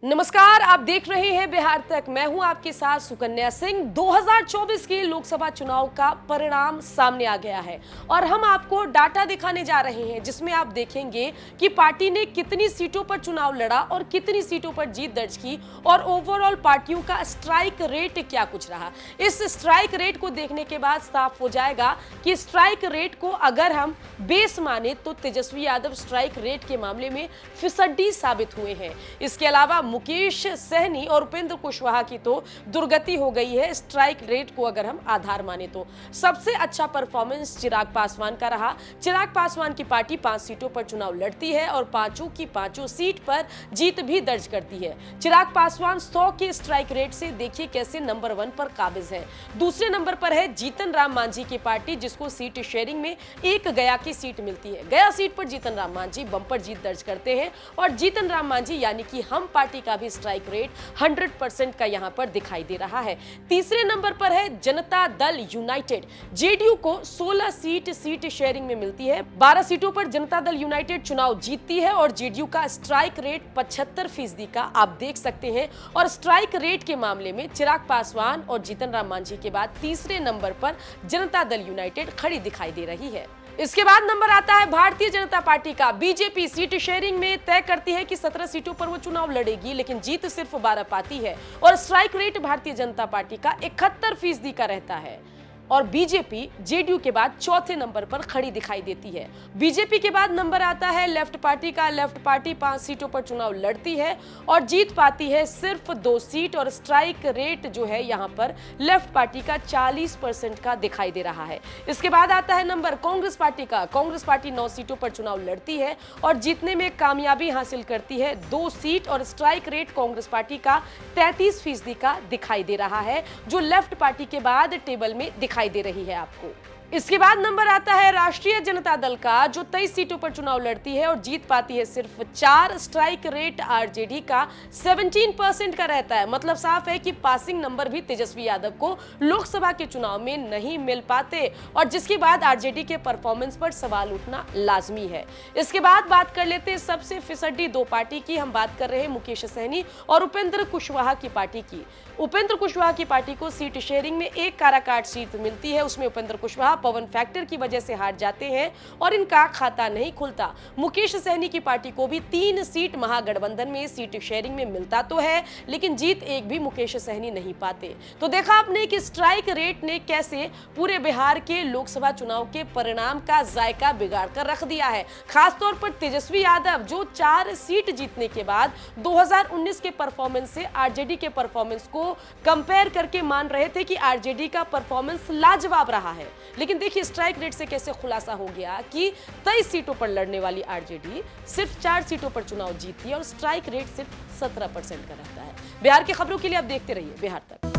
नमस्कार, आप देख रहे हैं बिहार तक। मैं हूं आपके साथ सुकन्या सिंह। 2024 के लोकसभा चुनाव का परिणाम सामने आ गया है और हम आपको डाटा दिखाने जा रहे हैं जिसमें आप देखेंगे कि पार्टी ने कितनी सीटों पर चुनाव लड़ा और कितनी सीटों पर जीत दर्ज की और ओवरऑल पार्टियों का स्ट्राइक रेट क्या कुछ रहा। इस स्ट्राइक रेट को देखने के बाद साफ हो जाएगा कि स्ट्राइक रेट को अगर हम बेस माने तो तेजस्वी यादव स्ट्राइक रेट के मामले में फिसड्डी साबित हुए हैं। इसके अलावा मुकेश सहनी और उपेंद्र कुशवाहा की तो दुर्गति हो गई है स्ट्राइक रेट को अगर हम आधार माने तो। सबसे अच्छा परफॉर्मेंस चिराग पासवान का रहा। चिराग पासवान की पार्टी 5 सीटों पर चुनाव लड़ती है और पांचों की पांचों सीट पर जीत भी दर्ज करती है। चिराग पासवान 100 के स्ट्राइक रेट से देखिए कैसे नंबर 1 पर काबिज है। दूसरे नंबर पर है जीतन राम मांझी की पार्टी जिसको सीट शेयरिंग में एक गया की सीट मिलती है। गया सीट पर जीतन राम मांझी बंपर जीत दर्ज करते हैं और जीतन राम मांझी यानी कि हम पार्टी का भी स्ट्राइक रेट 100% का यहां पर दिखाई दे रहा है। तीसरे नंबर पर है जनता दल यूनाइटेड। जेडीयू को 16 सीट शेयरिंग में मिलती है। 12 सीटों पर जनता दल यूनाइटेड चुनाव जीतती है और जेडीयू का स्ट्राइक रेट 75% का आप देख सकते हैं। और स्ट्राइक रेट के मामले में चिराग पासवान और जीतन राम मांझी के बाद तीसरे नंबर पर जनता दल यूनाइटेड खड़ी दिखाई दे रही है। इसके बाद नंबर आता है भारतीय जनता पार्टी का। बीजेपी सीट शेयरिंग में तय करती है कि 17 सीटों पर वो चुनाव लड़ेगी लेकिन जीत सिर्फ 12 पाती है और strike rate Bharatiya Janata party का 71% का रहता है। और बीजेपी जेडीयू के बाद चौथे नंबर पर खड़ी दिखाई देती है। बीजेपी के बाद नंबर आता है लेफ्ट पार्टी का। लेफ्ट पार्टी 5 सीटों पर चुनाव लड़ती है और जीत पाती है सिर्फ 2 सीट और स्ट्राइक रेट जो है यहां पर लेफ्ट पार्टी का 40% का दिखाई दे रहा है। इसके बाद आता है नंबर कांग्रेस पार्टी का। कांग्रेस पार्टी 9 सीटों पर चुनाव लड़ती है और जीतने में कामयाबी हासिल करती है 2 सीट और स्ट्राइक रेट कांग्रेस पार्टी का 33% का दिखाई दे रहा है जो लेफ्ट पार्टी के बाद टेबल में दिखाई दे रही है आपको। इसके बाद नंबर आता है राष्ट्रीय जनता दल का जो 23 सीटों पर चुनाव लड़ती है और जीत पाती है सिर्फ 4। स्ट्राइक रेट आरजेडी का 17% का रहता है। मतलब साफ है कि पासिंग नंबर भी तेजस्वी यादव को लोकसभा के चुनाव में नहीं मिल पाते और जिसके बाद आरजेडी के परफॉर्मेंस पर सवाल उठना लाजमी है। इसके बाद बात कर लेते हैं सबसे फिसड्डी 2 पार्टी की। हम बात कर रहे हैं मुकेश सहनी और उपेंद्र कुशवाहा की पार्टी की। उपेंद्र कुशवाहा की पार्टी को सीट शेयरिंग में एक काराकाट सीट मिलती है। उसमें उपेंद्र कुशवाहा पवन फैक्टर की वजह से हार जाते हैं और इनका खाता नहीं खुलता। मुकेश सहनी की पार्टी को भी 3 सीट महागठबंधन में सीट शेयरिंग में मिलता तो है लेकिन जीत एक भी मुकेश सहनी नहीं पाते। तो देखा आपने कि स्ट्राइक रेट ने कैसे पूरे बिहार के लोकसभा चुनाव के परिणाम का जायका बिगाड़ कर रख दिया है। खासतौर पर तेजस्वी यादव जो 4 सीट जीतने के बाद 2019 के परफॉर्मेंस से आरजेडी के परफॉर्मेंस को कंपेयर करके मान रहे थे कि आरजेडी का परफॉर्मेंस लाजवाब रहा है। लेकिन देखिए स्ट्राइक रेट से कैसे खुलासा हो गया कि 23 सीटों पर लड़ने वाली आरजेडी सिर्फ 4 सीटों पर चुनाव जीती है और स्ट्राइक रेट सिर्फ 17% का रहता है। बिहार की खबरों के लिए आप देखते रहिए बिहार तक।